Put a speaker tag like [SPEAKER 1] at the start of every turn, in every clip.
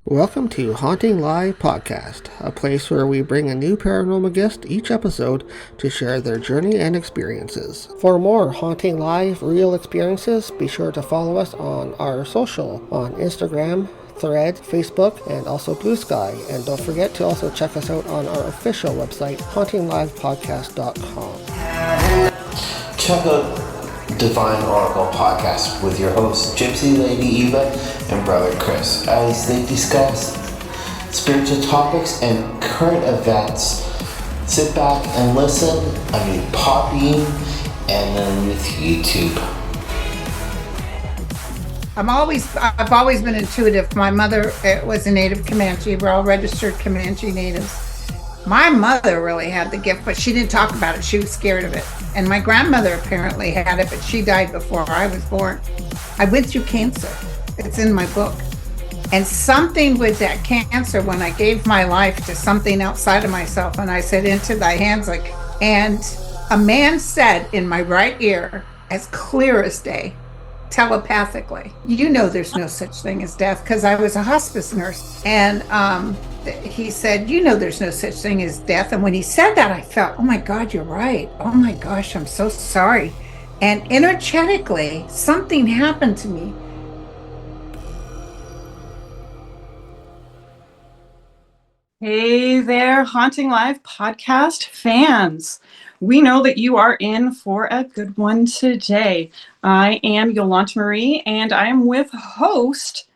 [SPEAKER 1] Welcome to Haunting Live Podcast, a place where we bring a new paranormal guest each episode to share their journey and experiences. For more Haunting Live real experiences, be sure to follow us on our social on Instagram, Thread, Facebook, and also Blue Sky. And don't forget to also check us out on our official website, HauntingLivePodcast.com.
[SPEAKER 2] Check out Divine Oracle podcast with your hosts Gypsy Lady Eva and Brother Chris as they discuss spiritual topics and current events. Sit back and listen. Podbean and then with YouTube.
[SPEAKER 3] I've always been intuitive. My mother was a native Comanche. We're all registered Comanche natives. My mother really had the gift, but she didn't talk about it. She was scared of it. And my grandmother apparently had it, but she died before I was born. I went through cancer. It's in my book. And something with that cancer, when I gave my life to something outside of myself, and I said, into thy hands, and a man said in my right ear, as clear as day, telepathically, you know there's no such thing as death, because I was a hospice nurse. And he said, you know there's no such thing as death. And when he said that, I felt, oh my God, you're right. Oh my gosh, I'm so sorry. And energetically, something happened to me.
[SPEAKER 4] Hey there, Haunting Live podcast fans. We know that you are in for a good one today. I am Yolanta Meri, and I am with host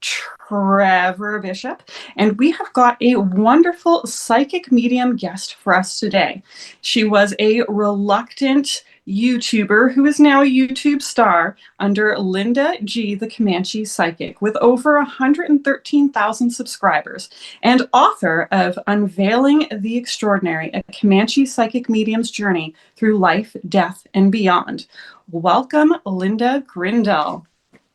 [SPEAKER 4] Trevor Bishop, and we have got a wonderful psychic medium guest for us today. She was a reluctant YouTuber who is now a YouTube star under Linda G, the Comanche Psychic, with over 113,000 subscribers, and author of Unveiling the Extraordinary, a Comanche psychic medium's journey through life, death, and beyond. Welcome, Linda Grindell.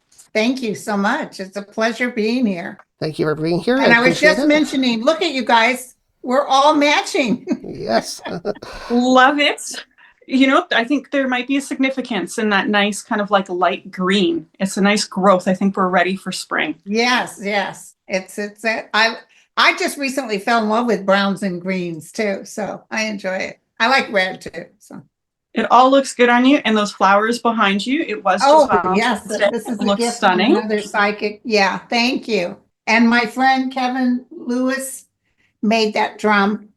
[SPEAKER 3] Thank you so much. It's a pleasure being here.
[SPEAKER 1] Thank you for being here.
[SPEAKER 3] And I was just mentioning, look at you guys. We're all matching.
[SPEAKER 1] Yes.
[SPEAKER 4] Love it. You know, I think there might be a significance in that nice kind of like light green. It's a nice growth. I think we're ready for spring.
[SPEAKER 3] Yes. I just recently fell in love with browns and greens too. So I enjoy it. I like red too. So
[SPEAKER 4] it all looks good on you, and those flowers behind you. It was
[SPEAKER 3] yes, this is a gift
[SPEAKER 4] stunning.
[SPEAKER 3] From another psychic. Yeah, thank you. And my friend Kevin Lewis made that drum,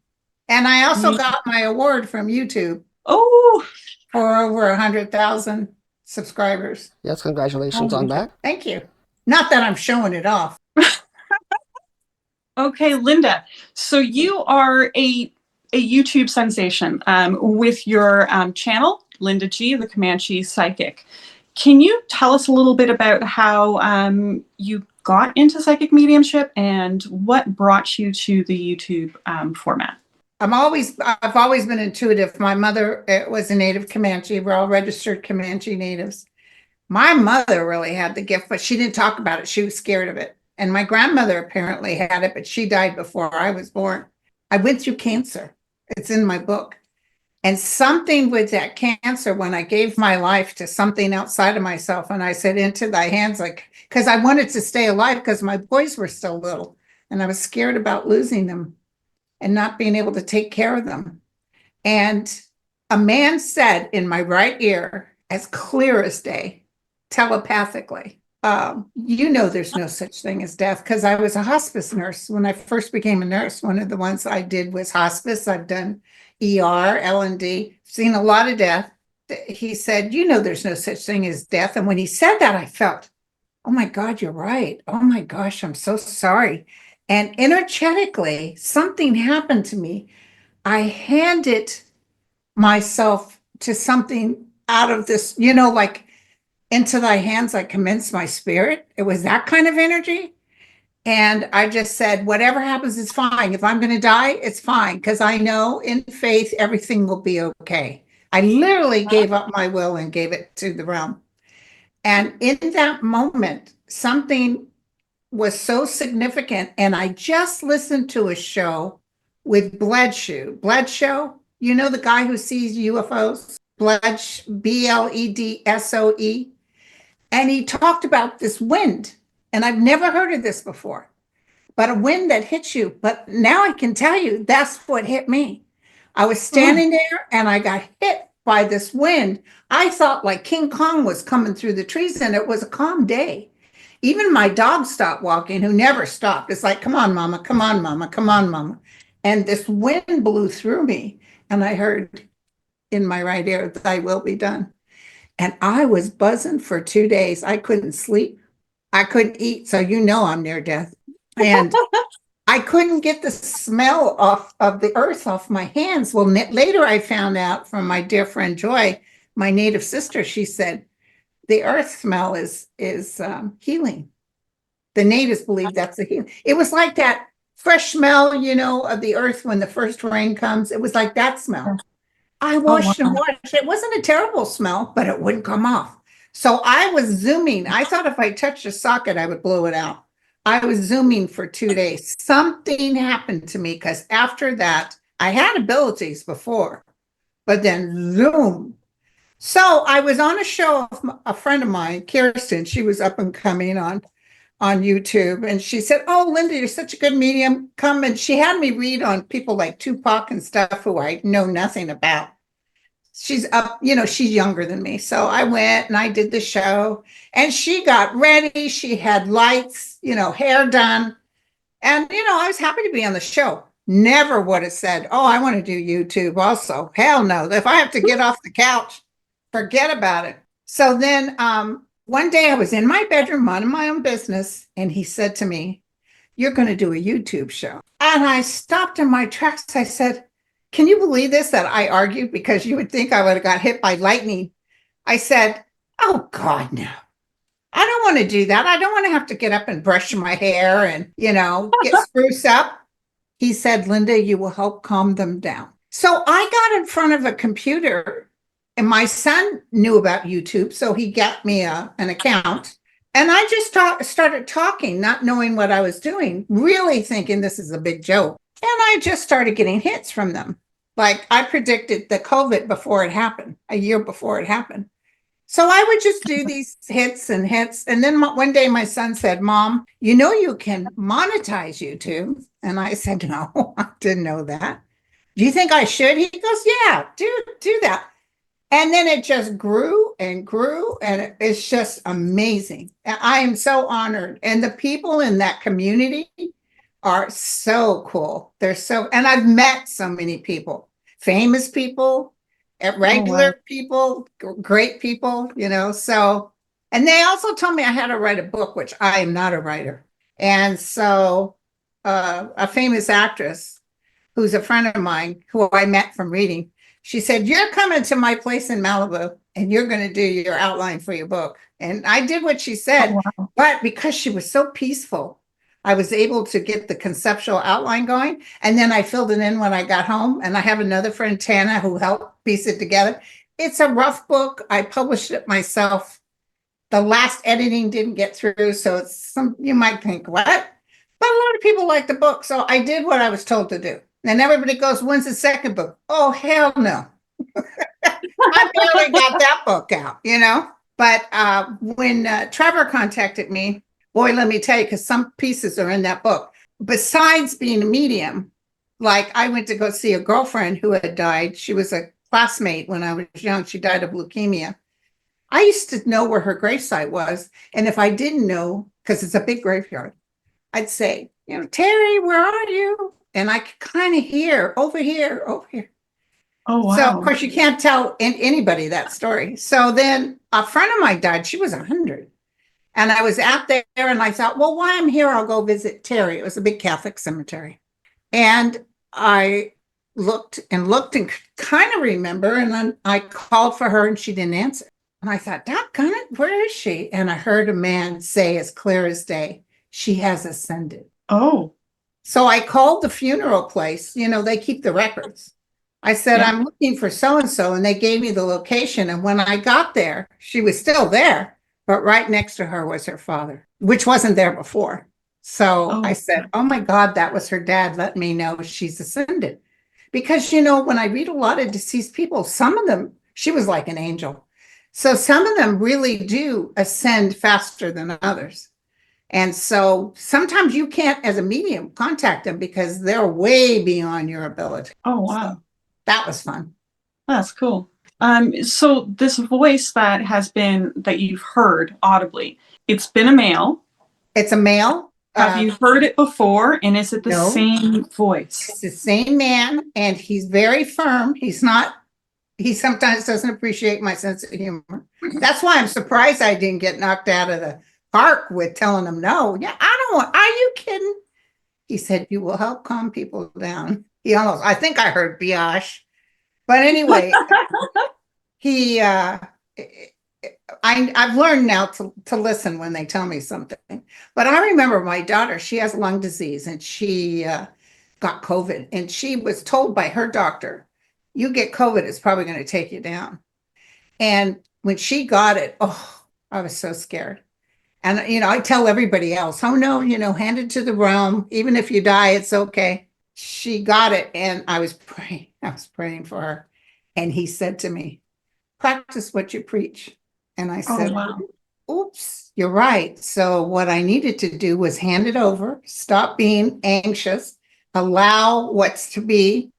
[SPEAKER 3] and I also got my award from YouTube.
[SPEAKER 4] Oh,
[SPEAKER 3] for over 100,000 subscribers.
[SPEAKER 1] Yes, congratulations on that.
[SPEAKER 3] Thank you. Not that I'm showing it off.
[SPEAKER 4] Okay, Linda. So you are a YouTube sensation with your channel, Linda G, the Comanche Psychic. Can you tell us a little bit about how you got into psychic mediumship and what brought you to the YouTube format?
[SPEAKER 3] I've always been intuitive. My mother was a native Comanche. We're all registered Comanche natives. My mother really had the gift, but she didn't talk about it. She was scared of it. And my grandmother apparently had it, but she died before I was born. I went through cancer. It's in my book. And something with that cancer, when I gave my life to something outside of myself, and I said, into thy hands, because I wanted to stay alive because my boys were still little and I was scared about losing them and not being able to take care of them. And a man said in my right ear, as clear as day, telepathically, you know there's no such thing as death, because I was a hospice nurse. When I first became a nurse, one of the ones I did was hospice. I've done ER, L&D, seen a lot of death. He said, you know there's no such thing as death. And when he said that, I felt, oh my God, you're right. Oh my gosh, I'm so sorry. And energetically, something happened to me. I handed myself to something out of this, like into thy hands, I commenced my spirit. It was that kind of energy. And I just said, whatever happens is fine. If I'm going to die, it's fine. Because I know in faith, everything will be okay. I literally gave up my will and gave it to the realm. And in that moment, something was so significant. And I just listened to a show with Bledsoe, you know, the guy who sees UFOs, Bledsoe. And he talked about this wind. And I've never heard of this before. but a wind that hits you. But now I can tell you that's what hit me. I was standing there and I got hit by this wind. I thought like King Kong was coming through the trees, and it was a calm day. Even my dog stopped walking, who never stopped. It's like, come on, mama, come on, mama, come on, mama. And this wind blew through me, and I heard in my right ear, thy will be done. And I was buzzing for 2 days. I couldn't sleep. I couldn't eat. So you know I'm near death. And I couldn't get the smell of the earth off my hands. Well, later I found out from my dear friend Joy, my native sister. She said the earth smell is healing. The natives believe that's a healing. It was like that fresh smell, of the earth when the first rain comes. It was like that smell. I washed and washed. It wasn't a terrible smell, but it wouldn't come off. So I was zooming. I thought if I touched a socket, I would blow it out. I was zooming for 2 days. Something happened to me because after that, I had abilities before, but then zoom. So I was on a show of a friend of mine, Kirsten. She was up and coming on YouTube. And she said, oh, Linda, you're such a good medium. Come. And she had me read on people like Tupac and stuff who I know nothing about. She's up, she's younger than me. So I went and I did the show, and she got ready. She had lights, hair done. And, I was happy to be on the show. Never would have said, oh, I want to do YouTube also. Hell no. If I have to get off the couch, forget about it. So then one day I was in my bedroom, minding my own business. And he said to me, you're going to do a YouTube show. And I stopped in my tracks. I said, can you believe this, that I argued because you would think I would have got hit by lightning? I said, oh, God, no. I don't want to do that. I don't want to have to get up and brush my hair and, get spruce up. He said, Linda, you will help calm them down. So I got in front of a computer, and my son knew about YouTube. So he got me an account. And I just started talking, not knowing what I was doing, really thinking this is a big joke. And I just started getting hits from them. Like I predicted the COVID before it happened, a year before it happened. So I would just do these hits. And then one day my son said, Mom, you can monetize YouTube. And I said, no, I didn't know that. Do you think I should? He goes, yeah, do that. And then it just grew and grew. And it's just amazing. I am so honored. And the people in that community are so cool. And I've met so many people, famous people, regular people, great people, so, and they also told me I had to write a book, which I am not a writer. And so a famous actress who's a friend of mine who I met from reading, she said, you're coming to my place in Malibu and you're going to do your outline for your book. And I did what she said, but because she was so peaceful, I was able to get the conceptual outline going. And then I filled it in when I got home. And I have another friend, Tana, who helped piece it together. It's a rough book. I published it myself. The last editing didn't get through. So you might think, what? But a lot of people like the book. So I did what I was told to do. And everybody goes, when's the second book? Oh, hell no. I barely got that book out, But when Trevor contacted me, boy, let me tell you, because some pieces are in that book. Besides being a medium, like I went to go see a girlfriend who had died. She was a classmate when I was young. She died of leukemia. I used to know where her gravesite was. And if I didn't know, because it's a big graveyard, I'd say, Terry, where are you? And I could kind of hear over here. Oh, wow. So, of course, you can't tell anybody that story. So then a friend of mine died. She was 100. And I was out there and I thought, well, while I'm here, I'll go visit Terry. It was a big Catholic cemetery. And I looked and kind of remember. And then I called for her and she didn't answer. And I thought, doggone it, where is she? And I heard a man say as clear as day, she has ascended. Oh. So I called the funeral place. They keep the records. I said, I'm looking for so-and-so. And they gave me the location. And when I got there, she was still there. But right next to her was her father, which wasn't there before. So I said, oh my God, that was her dad. Let me know she's ascended. Because, when I read a lot of deceased people, some of them, she was like an angel. So some of them really do ascend faster than others. And so sometimes you can't, as a medium, contact them because they're way beyond your ability.
[SPEAKER 4] Oh, wow.
[SPEAKER 3] So that was fun.
[SPEAKER 4] That's cool. So this voice that you've heard audibly, it's been a male.
[SPEAKER 3] It's a male.
[SPEAKER 4] Have you heard it before? And is it the
[SPEAKER 3] No.
[SPEAKER 4] same voice?
[SPEAKER 3] It's the same man, and he's very firm. He sometimes doesn't appreciate my sense of humor. That's why I'm surprised I didn't get knocked out of the park with telling him no. Yeah, are you kidding? He said, you will help calm people down. I think I heard biatch. But anyway, I've learned now to listen when they tell me something. But I remember my daughter, she has lung disease, and she got COVID, and she was told by her doctor, you get COVID, it's probably going to take you down. And when she got it, I was so scared. And, I tell everybody else, oh no, hand it to the realm. Even if you die, it's okay. She got it. And I was praying for her. And he said to me, practice what you preach. And I said,
[SPEAKER 4] wow.
[SPEAKER 3] Oops, you're right. So what I needed to do was hand it over, stop being anxious, allow what's to be.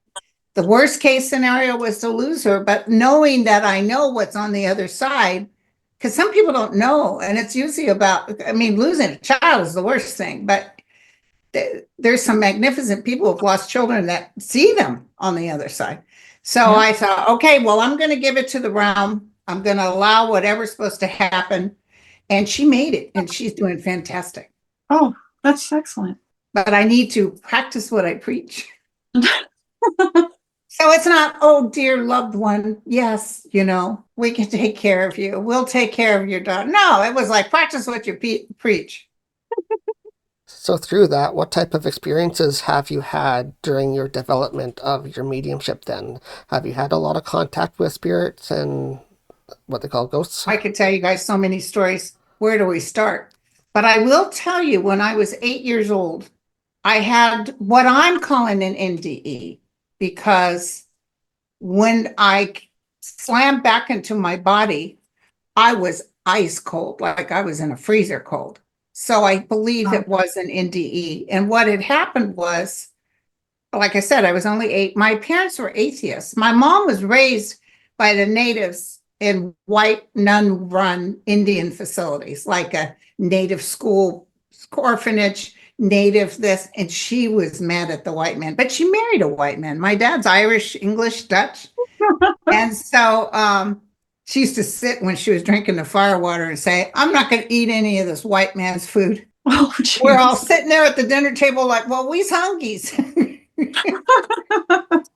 [SPEAKER 3] The worst case scenario was to lose her, but knowing that I know what's on the other side, because some people don't know. And it's usually losing a child is the worst thing, but there's some magnificent people who've lost children that see them on the other side. So I thought, okay, well, I'm going to give it to the realm. I'm going to allow whatever's supposed to happen. And she made it, and she's doing fantastic.
[SPEAKER 4] Oh, that's excellent.
[SPEAKER 3] But I need to practice what I preach. So it's not, oh, dear loved one, yes, we can take care of you. We'll take care of your daughter. No, it was like, practice what you preach.
[SPEAKER 1] So through that, what type of experiences have you had during your development of your mediumship then? Have you had a lot of contact with spirits and what they call ghosts?
[SPEAKER 3] I could tell you guys so many stories. Where do we start? But I will tell you, when I was 8 years old, I had what I'm calling an NDE, because when I slammed back into my body, I was ice cold, like I was in a freezer cold. So I believe it was an NDE. And what had happened was, like I said, I was only 8. My parents were atheists. My mom was raised by the natives in white nun-run Indian facilities, like a native school orphanage, native this, and she was mad at the white man, but she married a white man. My dad's Irish, English, Dutch. And so she used to sit when she was drinking the firewater and say, I'm not going to eat any of this white man's food.
[SPEAKER 4] Oh,
[SPEAKER 3] we're all sitting there at the dinner table like, well, we's hungies.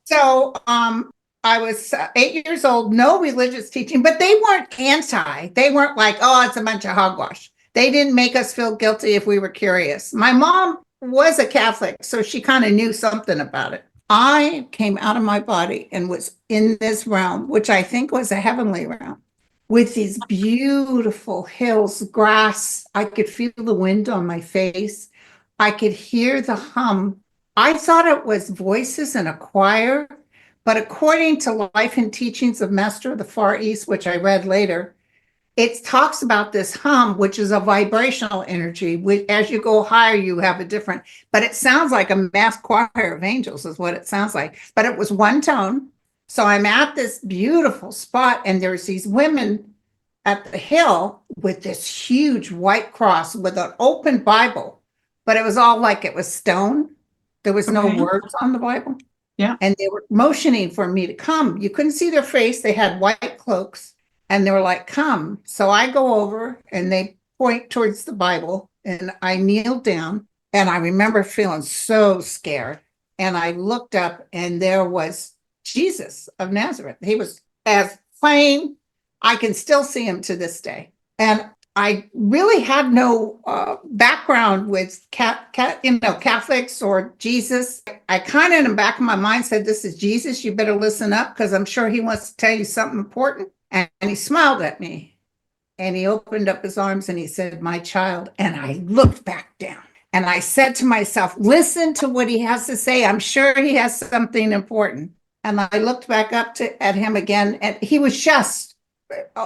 [SPEAKER 3] So I was 8 years old, no religious teaching, but they weren't anti. They weren't like, oh, it's a bunch of hogwash. They didn't make us feel guilty if we were curious. My mom was a Catholic, so she kind of knew something about it. I came out of my body and was in this realm, which I think was a heavenly realm, with these beautiful hills, grass. I could feel the wind on my face. I could hear the hum. I thought it was voices in a choir, but according to Life and Teachings of Master of the Far East, which I read later, it talks about this hum, which is a vibrational energy. As you go higher, you have a different, but it sounds like a mass choir of angels is what it sounds like. But it was one tone. So I'm at this beautiful spot, and there's these women at the hill with this huge white cross with an open Bible, but it was all like it was stone. There was no words on the Bible.
[SPEAKER 4] Yeah.
[SPEAKER 3] And they were motioning for me to come. You couldn't see their face. They had white cloaks. And they were like, come. So I go over, and they point towards the Bible, and I kneel down, and I remember feeling so scared. And I looked up, and there was Jesus of Nazareth. He was as plain. I can still see him to this day. And I really had no background with Catholics or Jesus. I kind of in the back of my mind said, this is Jesus. You better listen up, because I'm sure he wants to tell you something important. And he smiled at me, and he opened up his arms, and he said, my child. And I looked back down, and I said to myself, listen to what he has to say. I'm sure he has something important. And I looked back up at him again, and he was just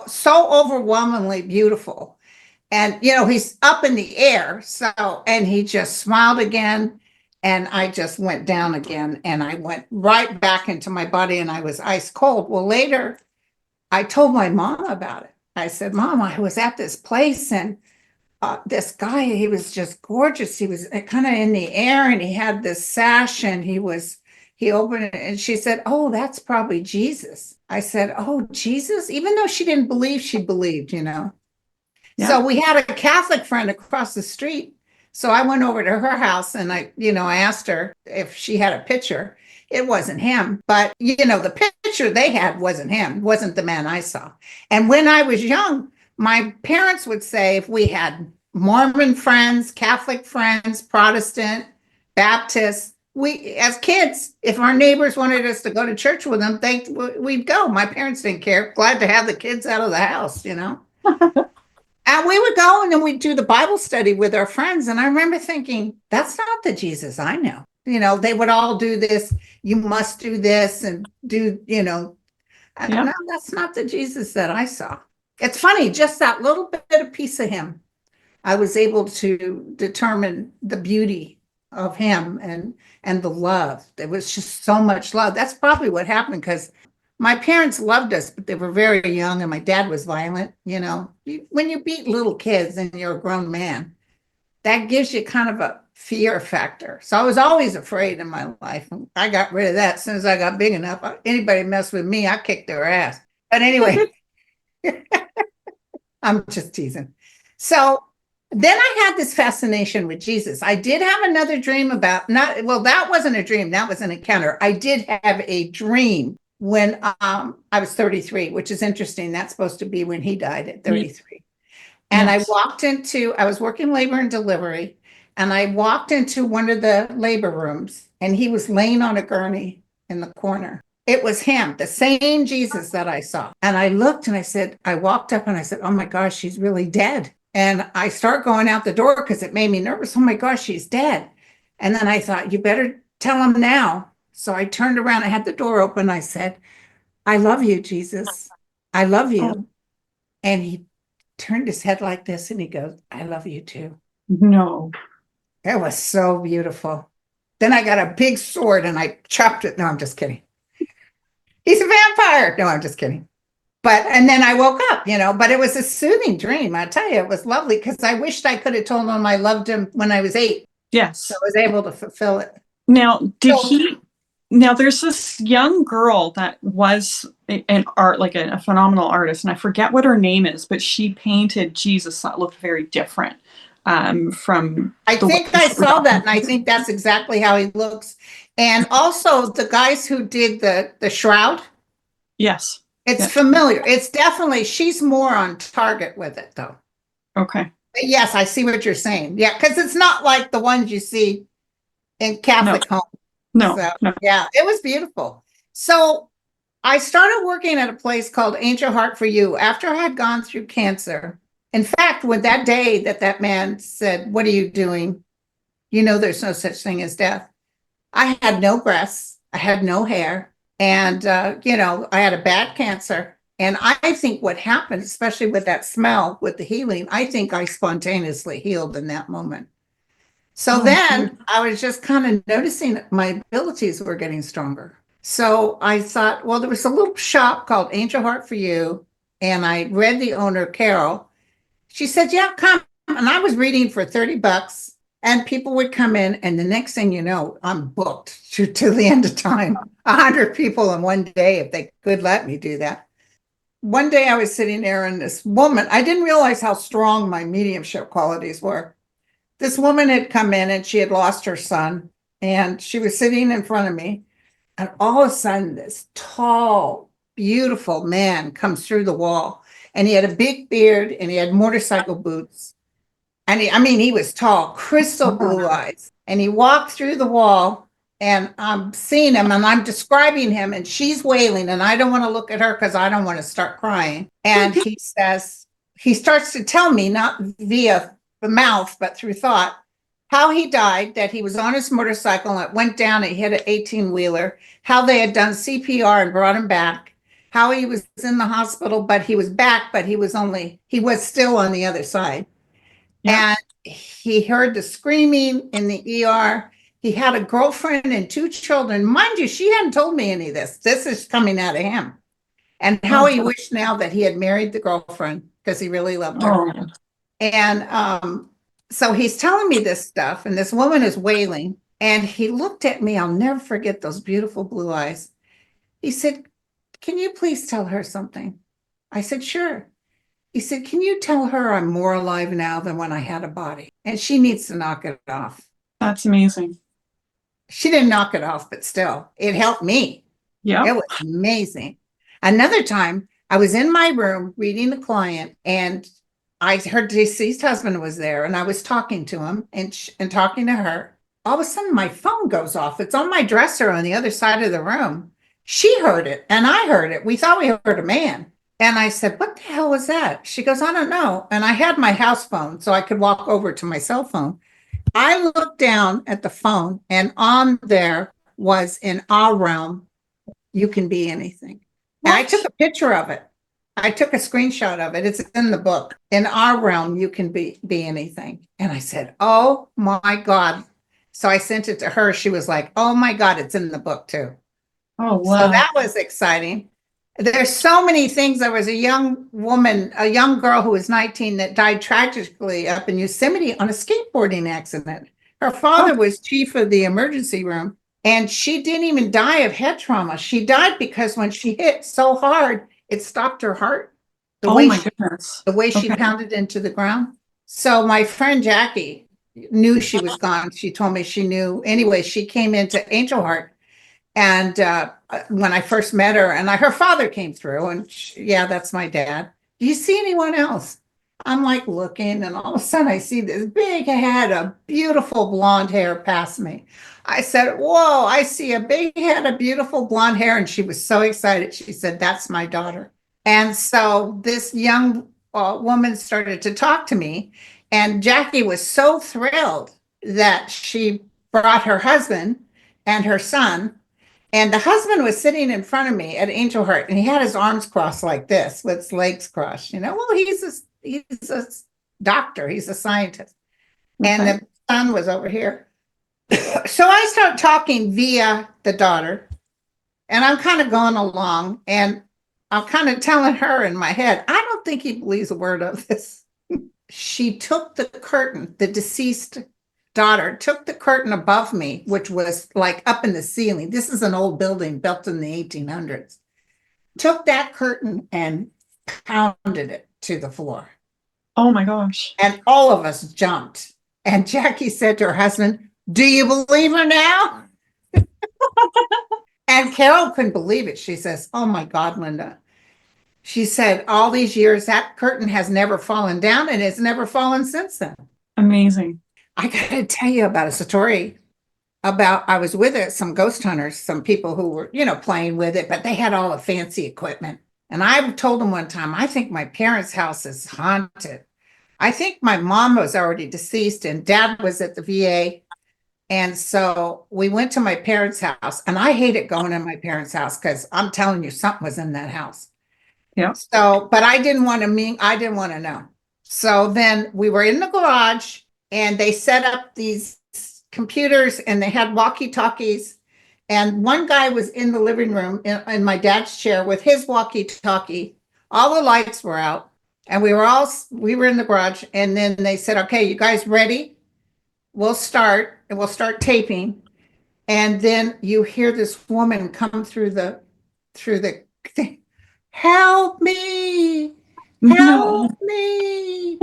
[SPEAKER 3] so overwhelmingly beautiful. And, he's up in the air. So, and he just smiled again. And I just went down again. And I went right back into my body and I was ice cold. Well, later, I told my mom about it. I said, Mom, I was at this place and this guy, he was just gorgeous. He was kind of in the air and he had this sash and he opened it and she said, oh, that's probably Jesus. I said, oh, Jesus? Even though she didn't believe, she believed, Yeah. So we had a Catholic friend across the street. So I went over to her house and I asked her if she had a picture. It wasn't him, but the picture they had wasn't him, wasn't the man I saw. And when I was young, my parents would say if we had Mormon friends, Catholic friends, Protestant, Baptist, we as kids, if our neighbors wanted us to go to church with them, we'd go. My parents didn't care. Glad to have the kids out of the house, And we would go and then we'd do the Bible study with our friends. And I remember thinking, that's not the Jesus I know. They would all do this. You must do this and do, no, that's not the Jesus that I saw. It's funny, just that little bit of piece of him, I was able to determine the beauty of him and the love. There was just so much love. That's probably what happened because my parents loved us, but they were very young and my dad was violent. When you beat little kids and you're a grown man, that gives you kind of a fear factor. So I was always afraid in my life. I got rid of that as soon as I got big enough. Anybody mess with me, I kicked their ass. But anyway, I'm just teasing. So then I had this fascination with Jesus. I did have another dream that wasn't a dream. That was an encounter. I did have a dream when I was 33, which is interesting. That's supposed to be when he died at 33. And yes. I was working labor and delivery, and I walked into one of the labor rooms, and he was laying on a gurney in the corner. It was him, the same Jesus that I saw. And I looked and I walked up and I said, oh my gosh, she's really dead. And I start going out the door because it made me nervous. Oh my gosh, she's dead. And then I thought, you better tell him now. So I turned around, I had the door open. I said, I love you, Jesus. I love you. Oh. And he turned his head like this and he goes, I love you too.
[SPEAKER 4] No.
[SPEAKER 3] It was so beautiful. Then I got a big sword and I chopped it. No, I'm just kidding. He's a vampire. No, I'm just kidding. And then I woke up, but it was a soothing dream. I tell you, it was lovely because I wished I could have told him I loved him when I was 8.
[SPEAKER 4] Yes.
[SPEAKER 3] So I was able to fulfill it.
[SPEAKER 4] Now, there's this young girl that was an art, like a phenomenal artist, and I forget what her name is, but she painted Jesus that looked very different from.
[SPEAKER 3] I think I saw that, and I think that's exactly how he looks. And also the guys who did the Shroud.
[SPEAKER 4] Yes.
[SPEAKER 3] It's familiar. It's definitely, she's more on target with it, though.
[SPEAKER 4] Okay.
[SPEAKER 3] But yes, I see what you're saying. Yeah, because it's not like the ones you see in Catholic homes.
[SPEAKER 4] No,
[SPEAKER 3] so,
[SPEAKER 4] no.
[SPEAKER 3] Yeah, it was beautiful. So I started working at a place called Angel Heart for You after I had gone through cancer. In fact, when that day that man said, what are you doing? There's no such thing as death. I had no breasts. I had no hair. And, I had a bad cancer. And I think what happened, especially with that smell, with the healing, I think I spontaneously healed in that moment. So then I was just kind of noticing that my abilities were getting stronger. So I thought, well, there was a little shop called Angel Heart for You. And I read the owner, Carol. She said, yeah, come. And I was reading for $30. And people would come in, and the next thing you know, I'm booked to the end of time. 100 people in one day, if they could let me do that. One day I was sitting there, and this woman, I didn't realize how strong my mediumship qualities were. This woman had come in, and she had lost her son, and she was sitting in front of me, and all of a sudden, this tall, beautiful man comes through the wall, and he had a big beard, and he had motorcycle boots. And he was tall, crystal blue eyes. And he walked through the wall, and I'm seeing him, and I'm describing him, and she's wailing, and I don't want to look at her because I don't want to start crying. And he starts to tell me, not via the mouth, but through thought, how he died, that he was on his motorcycle, and it went down, and he hit an 18-wheeler, how they had done CPR and brought him back, how he was in the hospital, but he was back, but he was still on the other side. And he heard the screaming in the ER. He had a girlfriend and 2 children. Mind you, she hadn't told me any of this. This is coming out of him. And how he wished now that he had married the girlfriend because he really loved her.
[SPEAKER 4] Oh.
[SPEAKER 3] And so he's telling me this stuff, and this woman is wailing. And he looked at me. I'll never forget those beautiful blue eyes. He said, "Can you please tell her something?" I said, "Sure." He said, "Can you tell her I'm more alive now than when I had a body? And she needs to knock it off."
[SPEAKER 4] That's amazing.
[SPEAKER 3] She didn't knock it off, but still, it helped me.
[SPEAKER 4] Yeah.
[SPEAKER 3] It was amazing. Another time, I was in my room reading the client, and I heard deceased husband was there, and I was talking to him and talking to her. All of a sudden, my phone goes off. It's on my dresser on the other side of the room. She heard it, and I heard it. We thought we heard a man. And I said, "What the hell was that?" She goes, "I don't know." And I had my house phone, so I could walk over to my cell phone. I looked down at the phone, and on there was, "In our realm, you can be anything." And I took a picture of it. I took a screenshot of it. It's in the book. "In our realm, you can be anything." And I said, "Oh my God." So I sent it to her. She was like, "Oh my God, it's in the book too."
[SPEAKER 4] Oh, wow.
[SPEAKER 3] So that was exciting. There's so many things. There was a young woman, a young girl who was 19 that died tragically up in Yosemite on a skateboarding accident. Her father was chief of the emergency room, and she didn't even die of head trauma. She died because when she hit so hard, it stopped her heart. The way
[SPEAKER 4] goodness.
[SPEAKER 3] The way she pounded into the ground. So my friend Jackie knew she was gone. She told me she knew. Anyway, she came into Angel Heart. And when I first met her, and her father came through, and yeah, that's my dad. "Do you see anyone else?" I'm like looking, and all of a sudden I see this big head of beautiful blonde hair past me. I said, "Whoa, I see a big head of beautiful blonde hair." And she was so excited. She said, "That's my daughter." And so this young woman started to talk to me, and Jackie was so thrilled that she brought her husband and her son. And the husband was sitting in front of me at Angel Heart, and he had his arms crossed like this with his legs crossed. Well, he's a doctor, he's a scientist. And the son was over here. So I start talking via the daughter, and I'm kind of going along, and I'm kind of telling her in my head, "I don't think he believes a word of this." She took the curtain, the deceased daughter took the curtain above me, which was like up in the ceiling. This is an old building built in the 1800s. Took that curtain and pounded it to the floor.
[SPEAKER 4] Oh my gosh.
[SPEAKER 3] And all of us jumped. And Jackie said to her husband, "Do you believe her now?" And Carol couldn't believe it. She says, "Oh my God, Linda." She said, "All these years, that curtain has never fallen down, and it's never fallen since then."
[SPEAKER 4] Amazing.
[SPEAKER 3] I got to tell you about a story about, I was with some ghost hunters, some people who were, playing with it, but they had all the fancy equipment. And I told them one time, "I think my parents' house is haunted." I think my mom was already deceased and dad was at the VA. And so we went to my parents' house, and I hated going in my parents' house because I'm telling you, something was in that house.
[SPEAKER 4] Yeah.
[SPEAKER 3] So, but I didn't want to know. So then we were in the garage, and they set up these computers, and they had walkie-talkies. And one guy was in the living room in my dad's chair with his walkie-talkie. All the lights were out, and we were in the garage. And then they said, "Okay, you guys ready? We'll start taping." And then you hear this woman come through the thing. "Help me! Help me!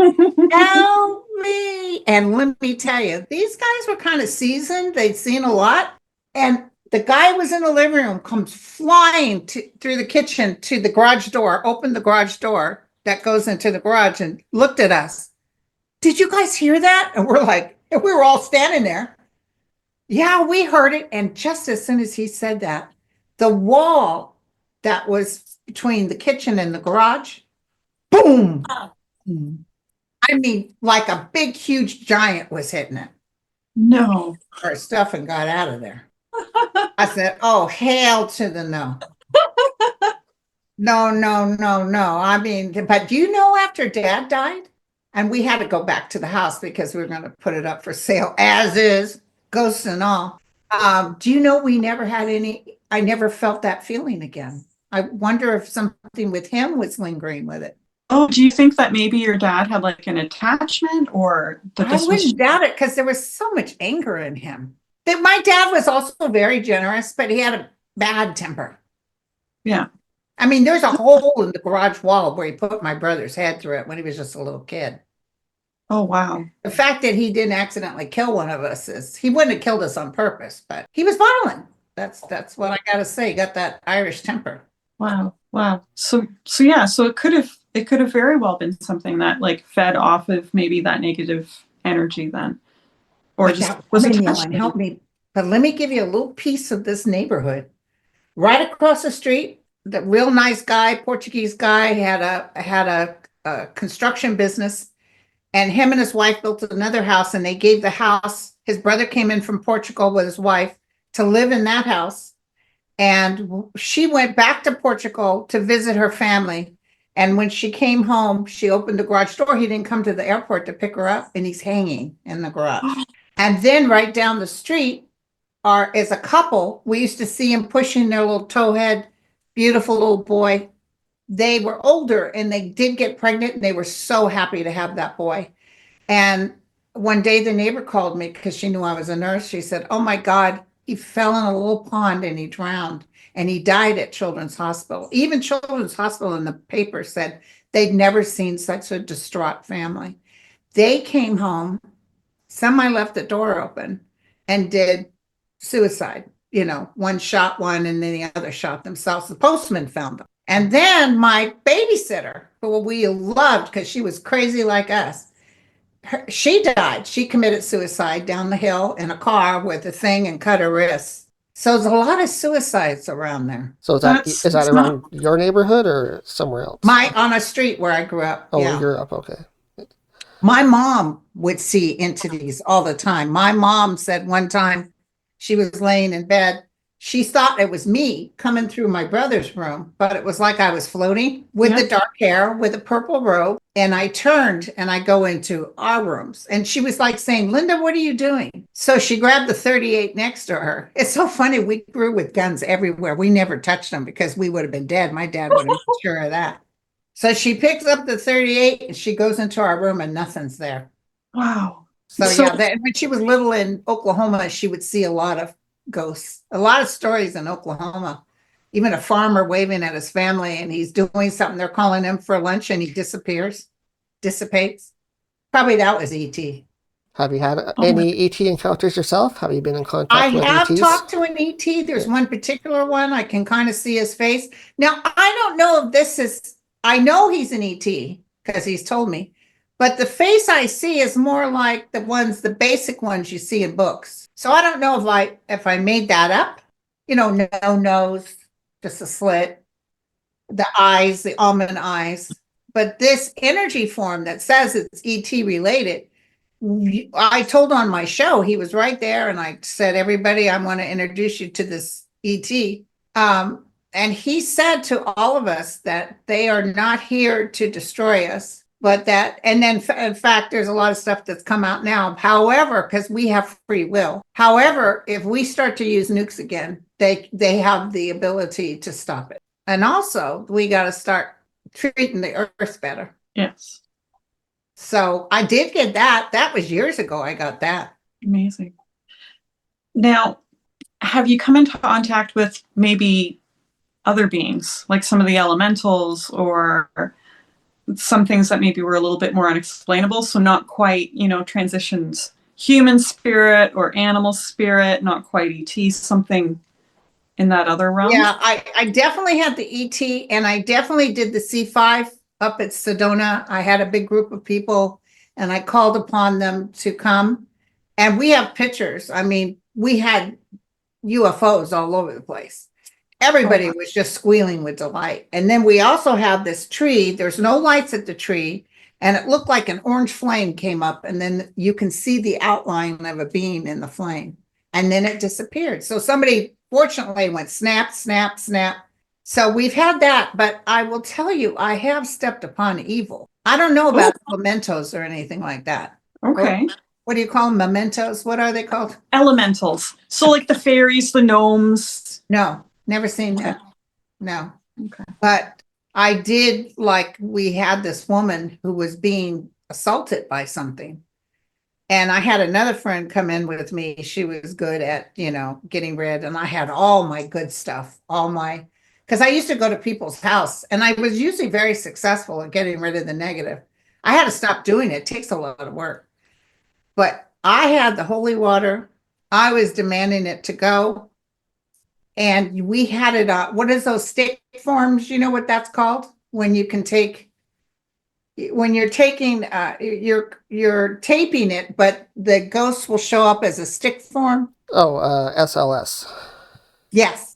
[SPEAKER 3] Help me!" And let me tell you, these guys were kind of seasoned. They'd seen a lot. And the guy was in the living room, comes flying through the kitchen to the garage door, opened the garage door that goes into the garage, and looked at us. "Did you guys hear that?" And we were all standing there. "Yeah, we heard it." And just as soon as he said that, the wall that was between the kitchen and the garage, boom. I mean, like a big, huge giant was hitting it.
[SPEAKER 4] No.
[SPEAKER 3] Our stuff and got out of there. I said, "Oh, hail to the no." No, no, no, no. I mean, but do you know after Dad died, And we had to go back to the house because we were going to put it up for sale as is, ghosts and all. Do you know we never had any, I never felt that feeling again. I wonder if something with him was lingering with it.
[SPEAKER 4] Oh, do you think that maybe your dad had like an attachment, or that
[SPEAKER 3] I
[SPEAKER 4] this was?
[SPEAKER 3] wouldn't doubt it because there was so much anger in him. That my dad was also very generous, but he had a bad temper.
[SPEAKER 4] Yeah.
[SPEAKER 3] I mean, there's a hole in the garage wall where he put my brother's head through it when he was just a little kid.
[SPEAKER 4] Oh, wow.
[SPEAKER 3] The fact that he didn't accidentally kill one of us is, he wouldn't have killed us on purpose, but he was violent. That's what I gotta say. He got that Irish temper.
[SPEAKER 4] Wow. Wow. So yeah, so it could have very well been something that like fed off of maybe that negative energy then. Or
[SPEAKER 3] But
[SPEAKER 4] just
[SPEAKER 3] that
[SPEAKER 4] was
[SPEAKER 3] woman
[SPEAKER 4] attached
[SPEAKER 3] yelling,
[SPEAKER 4] to
[SPEAKER 3] help me. But let me give you a little piece of this neighborhood. Right across the street, the real nice guy, Portuguese guy, had a construction business, and him and his wife built another house, and they gave the house. His brother came in from Portugal with his wife to live in that house, and she went back to Portugal to visit her family. And when she came home, she opened the garage door. He didn't come to the airport to pick her up, and he's hanging in the garage. And then right down the street is a couple. We used to see him pushing their little towhead, beautiful little boy. They were older and they did get pregnant, and they were so happy to have that boy. And one day the neighbor called me because she knew I was a nurse. She said, oh my God, he fell in a little pond and he drowned, and he died at Children's Hospital. Even Children's Hospital in the paper said they'd never seen such a distraught family. They came home. Somebody left the door open and did suicide. One shot one and then the other shot themselves. The postman found them. And then my babysitter, who we loved because she was crazy like us, she died. She committed suicide down the hill in a car with a thing and cut her wrists. So there's a lot of suicides around there.
[SPEAKER 1] So is that around your neighborhood or somewhere else?
[SPEAKER 3] On a street where I grew up.
[SPEAKER 1] Oh,
[SPEAKER 3] yeah.
[SPEAKER 1] you're up. Okay.
[SPEAKER 3] My mom would see entities all the time. My mom said one time she was laying in bed. She thought it was me coming through my brother's room, but it was like I was floating with the dark hair, with a purple robe. And I turned and I go into our rooms. And she was like saying, Linda, what are you doing? So she grabbed the 38 next to her. It's so funny. We grew with guns everywhere. We never touched them because we would have been dead. My dad would have been sure of that. So she picks up the 38 and she goes into our room and nothing's there.
[SPEAKER 4] Wow.
[SPEAKER 3] So yeah, when she was little in Oklahoma, she would see a lot of ghosts, a lot of stories in Oklahoma. Even a farmer waving at his family and he's doing something. They're calling him for lunch and he dissipates. Probably that was ET.
[SPEAKER 1] Have you had any ET encounters yourself? Have you been in contact with ETs?
[SPEAKER 3] I have talked to an ET. There's one particular one. I can kind of see his face. Now, I don't know if this is, I know he's an ET because he's told me, but the face I see is more like the basic ones you see in books. So I don't know if I made that up. No nose, just a slit, the eyes, the almond eyes. But this energy form that says it's ET related, I told on my show, he was right there, and I said, everybody, I want to introduce you to this ET. And he said to all of us that they are not here to destroy us, but that, and then in fact, there's a lot of stuff that's come out now. However, because we have free will. However, if we start to use nukes again, they have the ability to stop it. And also, we got to start treating the earth better.
[SPEAKER 4] Yes.
[SPEAKER 3] So I did get that. That was years ago. I got that.
[SPEAKER 4] Amazing. Now, have you come into contact with maybe other beings, like some of the elementals, or some things that maybe were a little bit more unexplainable? So not quite, transitions, human spirit or animal spirit, not quite ET, something in that other realm?
[SPEAKER 3] Yeah, I definitely had the ET, and I definitely did the C5 up at Sedona. I had a big group of people and I called upon them to come. And we have pictures. I mean, we had UFOs all over the place. Everybody was just squealing with delight. And then we also have this tree. There's no lights at the tree. And it looked like an orange flame came up. And then you can see the outline of a being in the flame. And then it disappeared. So somebody fortunately went snap, snap, snap. So we've had that, but I will tell you, I have stepped upon evil. I don't know about mementos or anything like that.
[SPEAKER 4] Okay.
[SPEAKER 3] What do you call them? Mementos? What are they called?
[SPEAKER 4] Elementals. So like the fairies, the gnomes.
[SPEAKER 3] No, never seen that. No.
[SPEAKER 4] Okay.
[SPEAKER 3] But I did, like, we had this woman who was being assaulted by something. And I had another friend come in with me. She was good at, getting rid. And I had all my good stuff, because I used to go to people's house and I was usually very successful at getting rid of the negative. I had to stop doing it. It takes a lot of work. But I had the holy water. I was demanding it to go. And we had it, what is those stick forms? You know what that's called? When you can take, when you're taking, you're taping it, but the ghost will show up as a stick form.
[SPEAKER 1] Oh, SLS.
[SPEAKER 3] Yes.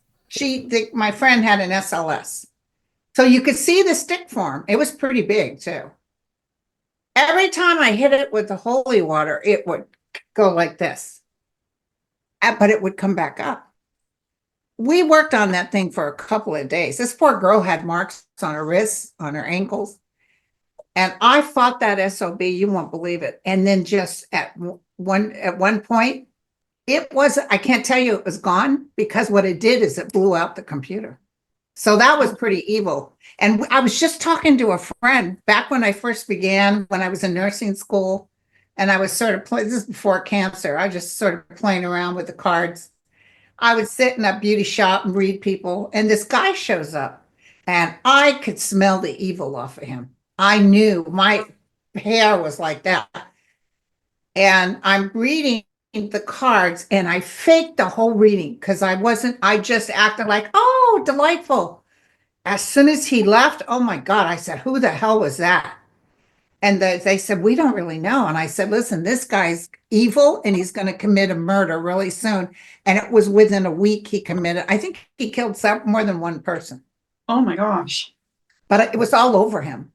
[SPEAKER 3] My friend had an SLS. So you could see the stick form. It was pretty big too. Every time I hit it with the holy water, it would go like this, but it would come back up. We worked on that thing for a couple of days. This poor girl had marks on her wrists, on her ankles. And I fought that SOB, you won't believe it. And then just at one point, I can't tell you it was gone, because what it did is it blew out the computer. So that was pretty evil. And I was just talking to a friend back when I first began, when I was in nursing school, and I was sort of this is before cancer. I just sort of playing around with the cards. I would sit in a beauty shop and read people, and this guy shows up, and I could smell the evil off of him. I knew my hair was like that. And I'm reading the cards, and I faked the whole reading because I just acted like, oh, delightful. As soon as he left, oh my God, I said, who the hell was that? And they said, we don't really know. And I said, listen, this guy's evil and he's going to commit a murder really soon. And it was within a week he committed. I think he killed more than one person.
[SPEAKER 4] Oh my gosh.
[SPEAKER 3] But it was all over him.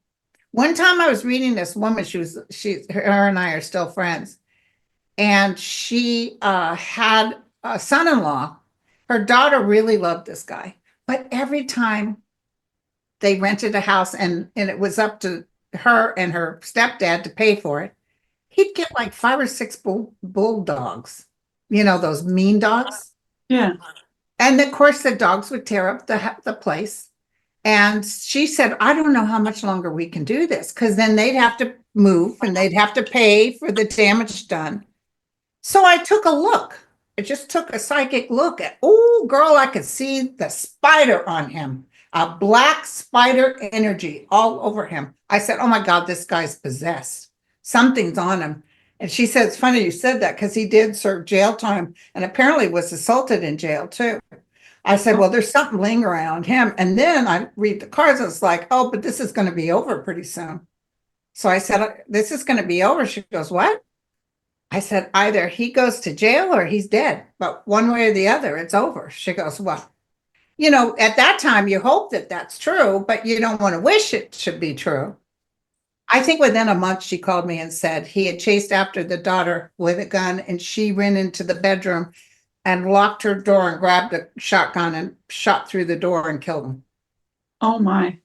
[SPEAKER 3] One time I was reading this woman, her and I are still friends. And she had a son-in-law. Her daughter really loved this guy. But every time they rented a house and it was up to her and her stepdad to pay for it, he'd get like 5 or 6 bulldogs, those mean dogs.
[SPEAKER 4] Yeah.
[SPEAKER 3] And of course the dogs would tear up the place. And she said, I don't know how much longer we can do this, because then they'd have to move and they'd have to pay for the damage done. So I took a look. I just took a psychic look at, oh girl, I could see the spider on him. A black spider energy all over him. I said, oh my God, this guy's possessed. Something's on him. And she said, it's funny you said that, because he did serve jail time and apparently was assaulted in jail too. I said, well, there's something lingering around him. And then I read the cards and it's like, oh, but this is going to be over pretty soon. So I said, this is going to be over. She goes, what? I said, either he goes to jail or he's dead, but one way or the other, it's over. She goes, well, at that time, you hope that that's true, but you don't want to wish it should be true. I think within a month, she called me and said he had chased after the daughter with a gun, and she ran into the bedroom and locked her door and grabbed a shotgun and shot through the door and killed him.
[SPEAKER 4] Oh my.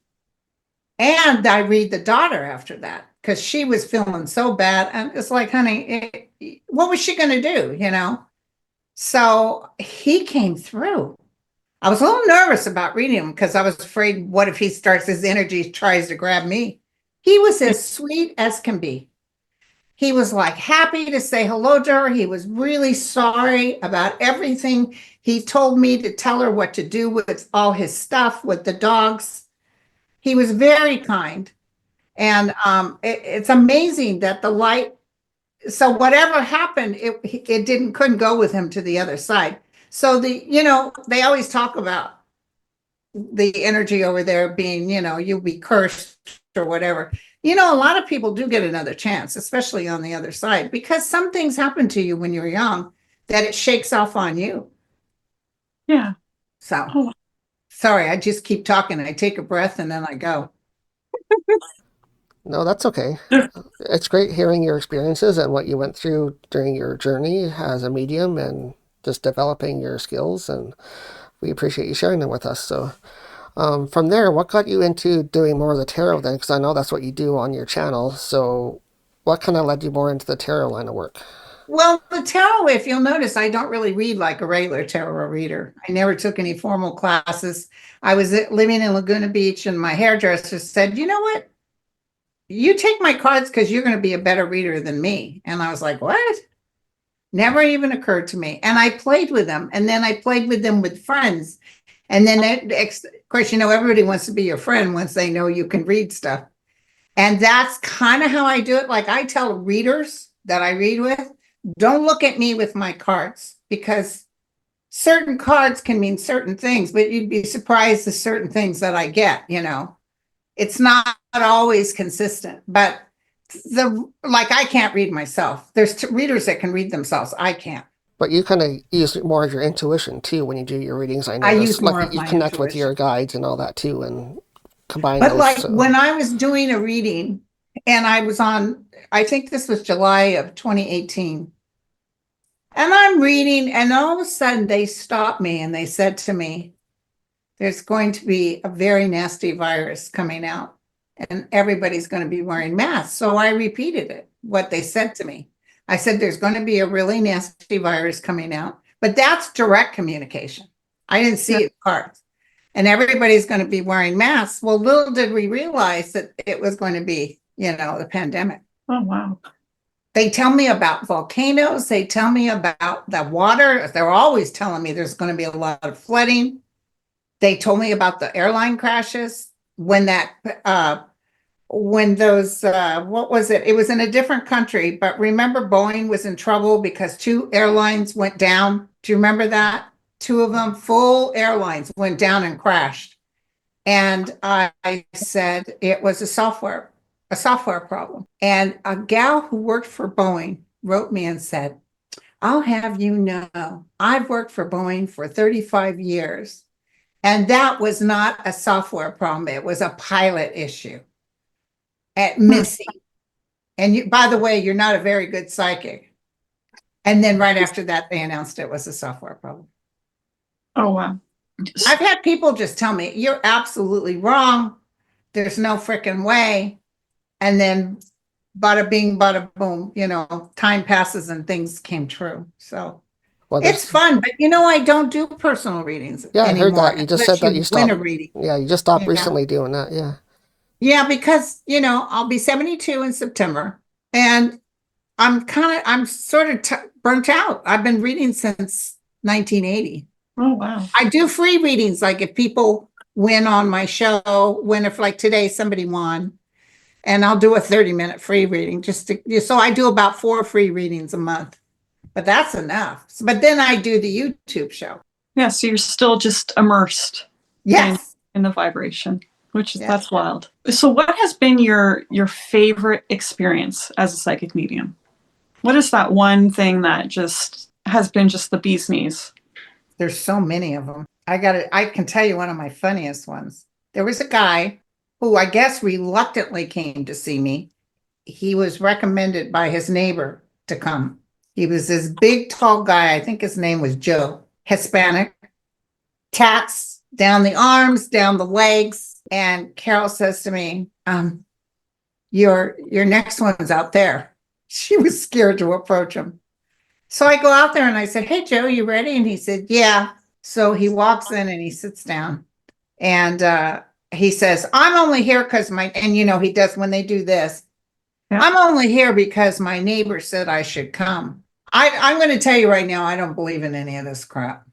[SPEAKER 3] And I read the daughter after that, because she was feeling so bad. And it's like, honey, what was she going to do, So he came through. I was a little nervous about reading him because I was afraid, what if he starts, his energy tries to grab me? He was as sweet as can be. He was like happy to say hello to her. He was really sorry about everything. He told me to tell her what to do with all his stuff, with the dogs. He was very kind. And it's amazing that the light, so whatever happened, it couldn't go with him to the other side. So they always talk about the energy over there being, you'll be cursed or whatever. A lot of people do get another chance, especially on the other side, because some things happen to you when you're young that it shakes off on you.
[SPEAKER 4] Yeah.
[SPEAKER 3] So, sorry, I just keep talking. I take a breath and then I go.
[SPEAKER 1] No, that's okay. It's great hearing your experiences and what you went through during your journey as a medium and just developing your skills, and we appreciate you sharing them with us. So From there, what got you into doing more of the tarot then? Because I know that's what you do on your channel. So what kind of led you more into the tarot line of work?
[SPEAKER 3] Well, the tarot, if you'll notice, I don't really read like a regular tarot reader. I never took any formal classes. I was living in Laguna Beach, and my hairdresser said, you know what? You take my cards because you're going to be a better reader than me. And I was like, what? Never even occurred to me. And I played with them. And then I played with them with friends. And then, of course, everybody wants to be your friend once they know you can read stuff. And that's kind of how I do it. Like I tell readers that I read with, don't look at me with my cards, because certain cards can mean certain things, but you'd be surprised the certain things that I get, It's not always consistent, but I can't read myself. There's readers that can read themselves. I can't.
[SPEAKER 1] But you kind of use more of your intuition too when you do your readings. I
[SPEAKER 3] I
[SPEAKER 1] notice,
[SPEAKER 3] use more of
[SPEAKER 1] you
[SPEAKER 3] my
[SPEAKER 1] connect with
[SPEAKER 3] intuition.
[SPEAKER 1] your guides and all that too, and combine
[SPEAKER 3] But
[SPEAKER 1] those.
[SPEAKER 3] like
[SPEAKER 1] So.
[SPEAKER 3] when I was doing a reading, and I was on, I think this was July of 2018, and I'm reading, and all of a sudden they stopped me and they said to me, there's going to be a very nasty virus coming out, and everybody's going to be wearing masks. So I repeated it, what they said to me. I said, there's going to be a really nasty virus coming out, but that's direct communication. I didn't see it in cards. And everybody's going to be wearing masks. Well, little did we realize that it was going to be, the pandemic.
[SPEAKER 4] Oh, wow.
[SPEAKER 3] They tell me about volcanoes. They tell me about the water. They're always telling me there's going to be a lot of flooding. They told me about the airline crashes when those, what was it? It was in a different country, but remember Boeing was in trouble because 2 airlines went down. Do you remember that? 2 of them, full airlines, went down and crashed. And I said it was a software problem. And a gal who worked for Boeing wrote me and said, I'll have you know, I've worked for Boeing for 35 years. And that was not a software problem. It was a pilot issue at Missy. And by the way, you're not a very good psychic. And then right after that, they announced it was a software problem.
[SPEAKER 4] Oh, wow.
[SPEAKER 3] I've had people just tell me, you're absolutely wrong. There's no freaking way. And then bada bing, bada boom, time passes and things came true. So it's fun, but I don't do personal readings anymore.
[SPEAKER 1] I heard that. You just said that you stopped.
[SPEAKER 3] Win a reading.
[SPEAKER 1] Yeah, you just stopped recently doing that. Yeah.
[SPEAKER 3] Yeah, because, I'll be 72 in September, and I'm sort of burnt out. I've been reading since 1980.
[SPEAKER 4] Oh, wow.
[SPEAKER 3] I do free readings. Like if people win on my show, if like today somebody won, and I'll do a 30-minute free reading so I do about 4 free readings a month, but that's enough. But then I do the YouTube show.
[SPEAKER 4] Yeah. So you're still just immersed.
[SPEAKER 3] Yes.
[SPEAKER 4] In the vibration, which is, that's wild. So what has been your favorite experience as a psychic medium? What is that one thing that just has been just the bee's knees?
[SPEAKER 3] There's so many of them. I can tell you one of my funniest ones. There was a guy who I guess reluctantly came to see me. He was recommended by his neighbor to come. He was this big, tall guy. I think his name was Joe, Hispanic, tats down the arms, down the legs. And Carol says to me, your next one's out there. She was scared to approach him. So I go out there and I said, hey, Joe, you ready? And he said, yeah. So he walks in and he sits down, and he says, I'm only here because he does when they do this. Yeah. I'm only here because my neighbor said I should come. I'm going to tell you right now, I don't believe in any of this crap.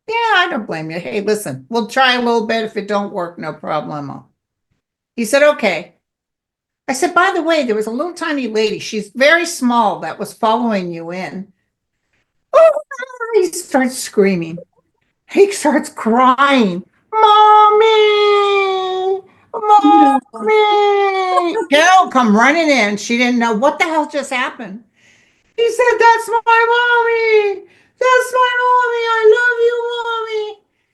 [SPEAKER 3] Yeah, I don't blame you. Hey, listen, we'll try a little bit. If it don't work, no problemo. He said, okay. I said, by the way, there was a little tiny lady. She's very small that was following you in. Oh, he starts screaming. He starts crying. Mommy! Mommy! Carol come running in. She didn't know what the hell just happened. He said, that's my mommy. That's my mommy. I love you, mommy.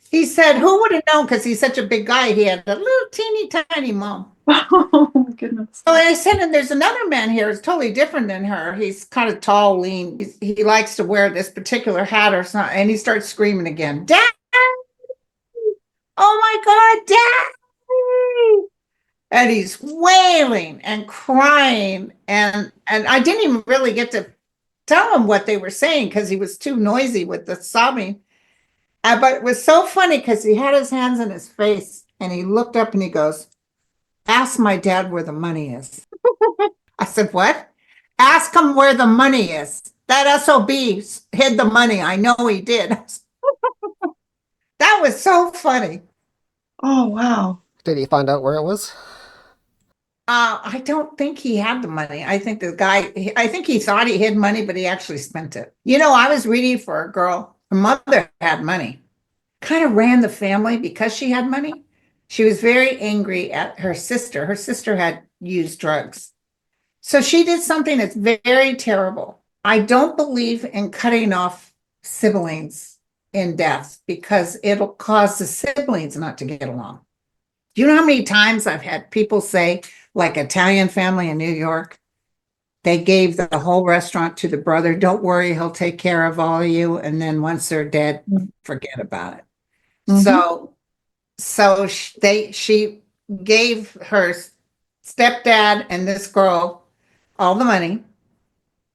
[SPEAKER 3] He said, who would have known? Because he's such a big guy. He had a little teeny tiny mom.
[SPEAKER 4] Oh, my goodness.
[SPEAKER 3] So I said, and there's another man here. It's totally different than her. He's kind of tall, lean. He likes to wear this particular hat or something. And he starts screaming again, Dad! oh my God, Dad! And he's wailing and crying. And I didn't even really get to tell him what they were saying because he was too noisy with the sobbing. But it was so funny because he had his hands in his face and he looked up and he goes, ask my dad where the money is. I said, what? Ask him where the money is. That SOB hid the money. I know he did. That was so funny.
[SPEAKER 4] Oh, wow.
[SPEAKER 1] Did he find out where it was?
[SPEAKER 3] I don't think he had the money. I think I think he thought he hid money, but he actually spent it. You know, I was reading for a girl. Her mother had money, kind of ran the family because she had money. She was very angry at her sister. Her sister had used drugs. So she did something that's very terrible. I don't believe in cutting off siblings in death because it'll cause the siblings not to get along. Do you know how many times I've had people say, like Italian family in New York, they gave the whole restaurant to the brother. Don't worry, he'll take care of all of you. And then once they're dead, forget about it.
[SPEAKER 4] Mhm.
[SPEAKER 3] So she gave her stepdad and this girl all the money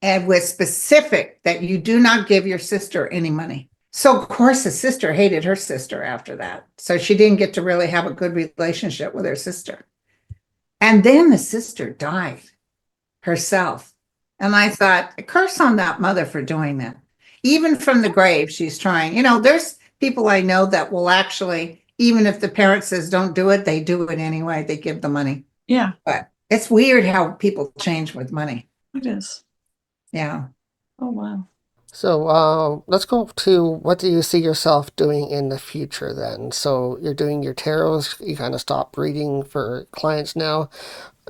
[SPEAKER 3] and was specific that you do not give your sister any money. So of course the sister hated her sister after that. So she didn't get to really have a good relationship with her sister. And then the sister died herself. And I thought, a curse on that mother for doing that. Even from the grave, she's trying. You know, there's people I know that will actually, even if the parent says don't do it, they do it anyway. They give the money.
[SPEAKER 4] Yeah,
[SPEAKER 3] But it's weird how people change with money.
[SPEAKER 4] it is.
[SPEAKER 3] Yeah.
[SPEAKER 4] Oh, wow.
[SPEAKER 1] So let's go to what do you see yourself doing in the future then? So you're doing your tarots, you kind of stopped reading for clients now,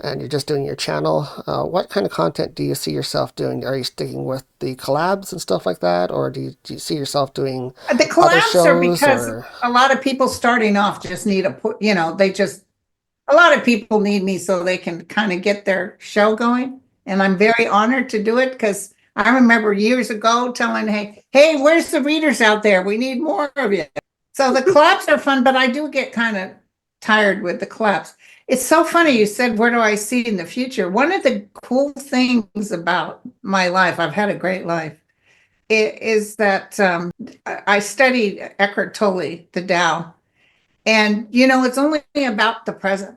[SPEAKER 1] and you're just doing your channel. What kind of content do you see yourself doing? Are you sticking with the collabs and stuff like that, or do you see yourself doing
[SPEAKER 3] The
[SPEAKER 1] other
[SPEAKER 3] collabs are
[SPEAKER 1] shows?
[SPEAKER 3] because
[SPEAKER 1] Or
[SPEAKER 3] a lot of people starting off just need a put, you know, a lot of people need me so they can kind of get their show going. And I'm very honored to do it because I remember years ago telling, hey, where's the readers out there? We need more of you. So the collabs are fun, but I do get kind of tired with the collabs. It's so funny. You said, where do I see in the future? One of the cool things about my life, I've had a great life, is that I studied Eckhart Tolle, the Tao. And, you know, it's only about the present.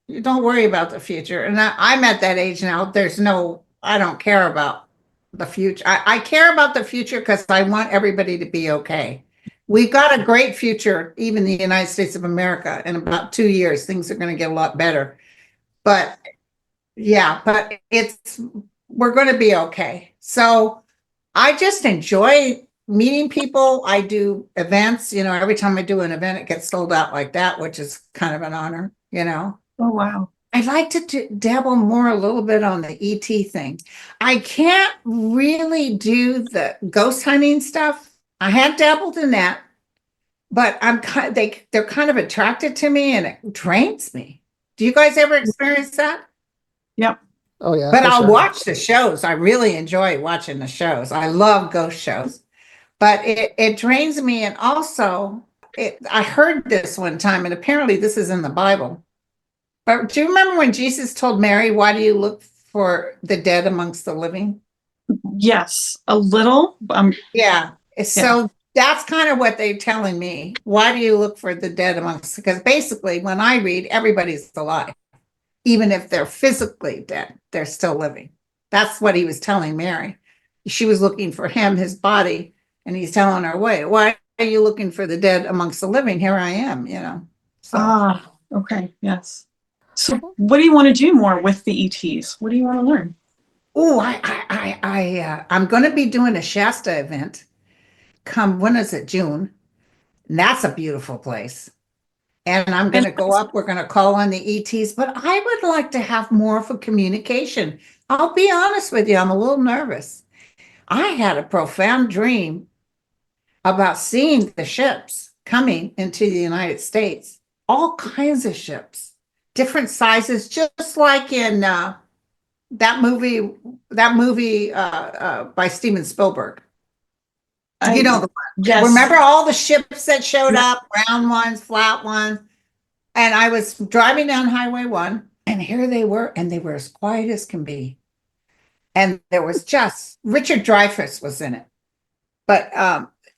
[SPEAKER 3] You don't worry about the future. And I'm at that age now. I don't care about the future. I care about the future because I want everybody to be okay. We've got a great future, even the United States of America. In about 2 years, things are going to get a lot better. But yeah, but we're going to be okay. So I just enjoy meeting people. I do events, you know, every time I do an event, it gets sold out like that, which is kind of an honor, you know.
[SPEAKER 4] Oh, wow.
[SPEAKER 3] I'd like to dabble more a little bit on the ET thing. I can't really do the ghost hunting stuff. I have dabbled in that, but they're kind of attracted to me and it drains me. Do you guys ever experience that?
[SPEAKER 4] Yep.
[SPEAKER 1] oh yeah,
[SPEAKER 3] But
[SPEAKER 1] for
[SPEAKER 3] I'll
[SPEAKER 1] sure.
[SPEAKER 3] watch the shows. I really enjoy watching the shows. I love ghost shows, but it drains me. And also, I heard this one time, and apparently this is in the Bible. But do you remember when Jesus told Mary, why do you look for the dead amongst the living?
[SPEAKER 4] Yes, a little.
[SPEAKER 3] Yeah.
[SPEAKER 4] Yeah.
[SPEAKER 3] So that's kind of what they're telling me. Why do you look for the dead amongst? Because basically, when I read, everybody's alive. Even if they're physically dead, they're still living. That's what he was telling Mary. She was looking for him, his body, and he's telling her, wait, why are you looking for the dead amongst the living? Here I am, you know. So
[SPEAKER 4] Okay. Yes. So what do you want to do more with the ETs? What do you want to learn?
[SPEAKER 3] I'm going to be doing a Shasta event. When is it? June. And that's a beautiful place. And I'm going to go up. We're going to call on the ETs, but I would like to have more of a communication. I'll be honest with you, I'm a little nervous. I had a profound dream about seeing the ships coming into the United States, all kinds of ships, different sizes, just like in that movie by Steven Spielberg. You know,
[SPEAKER 4] yes.
[SPEAKER 3] remember all the ships that showed up, round ones, flat ones? And I was driving down Highway 1, and here they were, and they were as quiet as can be. And there was just Richard Dreyfuss was in it, but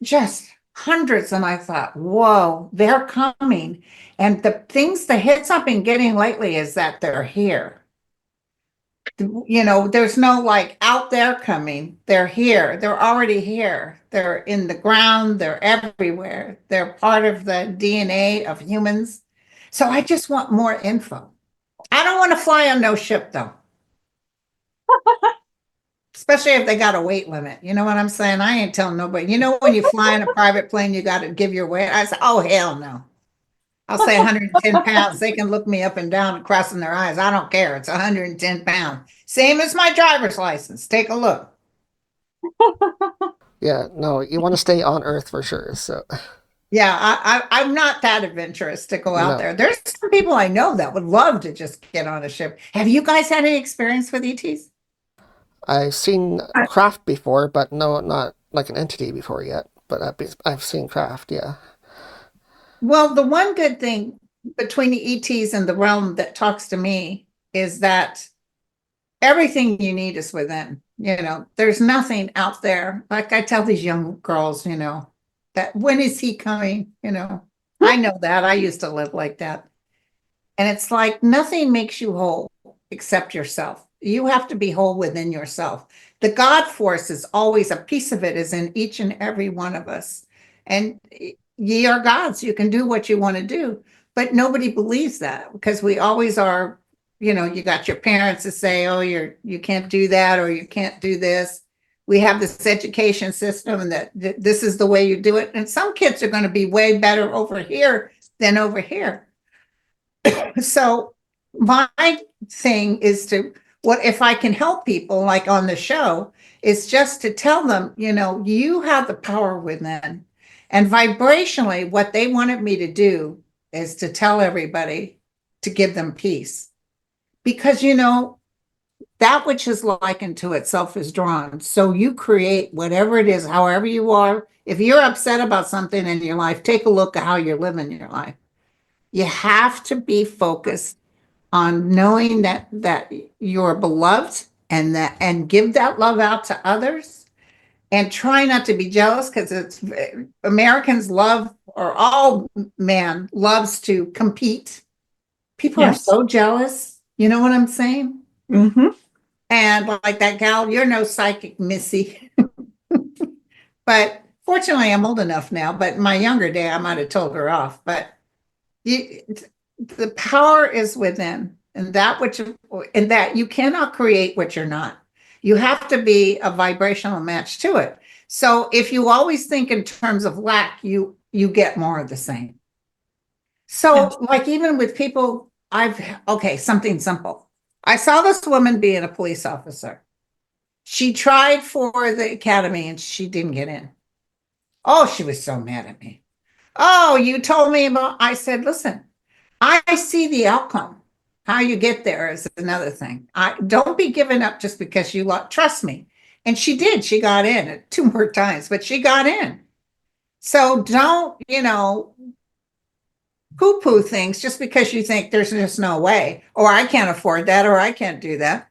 [SPEAKER 3] just hundreds. And I thought, whoa, they're coming. And the hits I've been getting lately is that they're here. You know, there's no like out there coming. They're here. They're already here. They're in the ground. They're everywhere. They're part of the DNA of humans. So I just want more info. I don't want to fly on no ship though. Especially if they got a weight limit. You know what I'm saying? I ain't telling nobody. You know, when you fly in a private plane, you got to give your weight. I say, oh, hell no. I'll say 110 pounds. They can look me up and down and crossing their eyes. I don't care. It's 110 pounds. Same as my driver's license. Take a look.
[SPEAKER 1] Yeah, no, you want to stay on Earth for sure. So,
[SPEAKER 3] Yeah, I'm not that adventurous to go out
[SPEAKER 1] No.
[SPEAKER 3] there. There's some people I know that would love to just get on a ship. Have you guys had any experience with ETs?
[SPEAKER 1] I've seen craft before, but no, not like an entity before yet. But I've seen craft, yeah.
[SPEAKER 3] Well, the one good thing between the ETs and the realm that talks to me is that everything you need is within. You know, there's nothing out there. Like I tell these young girls, you know, that when is he coming? You know, I know that. I used to live like that. And it's like nothing makes you whole except yourself. You have to be whole within yourself. The God force is always a piece of it is in each and every one of us. And ye are gods. You can do what you want to do. But nobody believes that because we always are, you know, you got your parents to say, oh, you can't do that or you can't do this. We have this education system and that this is the way you do it. And some kids are going to be way better over here than over here. So my thing is to what if I can help people like on the show is just to tell them, you know, you have the power within. And vibrationally, what they wanted me to do is to tell everybody to give them peace. Because, you know, that which is likened to itself is drawn. So you create whatever it is, however you are. If you're upset about something in your life, take a look at how you're living your life. You have to be focused on knowing that you're beloved and give that love out to others and try not to be jealous because it's Americans love or all man loves to compete. People are so jealous. You know what I'm saying?
[SPEAKER 4] Mm-hmm.
[SPEAKER 3] And like that gal, you're no psychic, Missy. But fortunately, I'm old enough now. But in my younger day, I might have told her off. But the power is within, and that you cannot create what you're not. You have to be a vibrational match to it. So if you always think in terms of lack, you get more of the same. So like even with people, something simple. I saw this woman being a police officer. She tried for the academy and she didn't get in. Oh, she was so mad at me. Oh, you told me about, I said, listen, I see the outcome. How you get there is another thing. Don't be giving up just because you trust me. And she did. She got in 2 more times, but she got in. So don't, poo-poo things just because you think there's just no way, or I can't afford that, or I can't do that.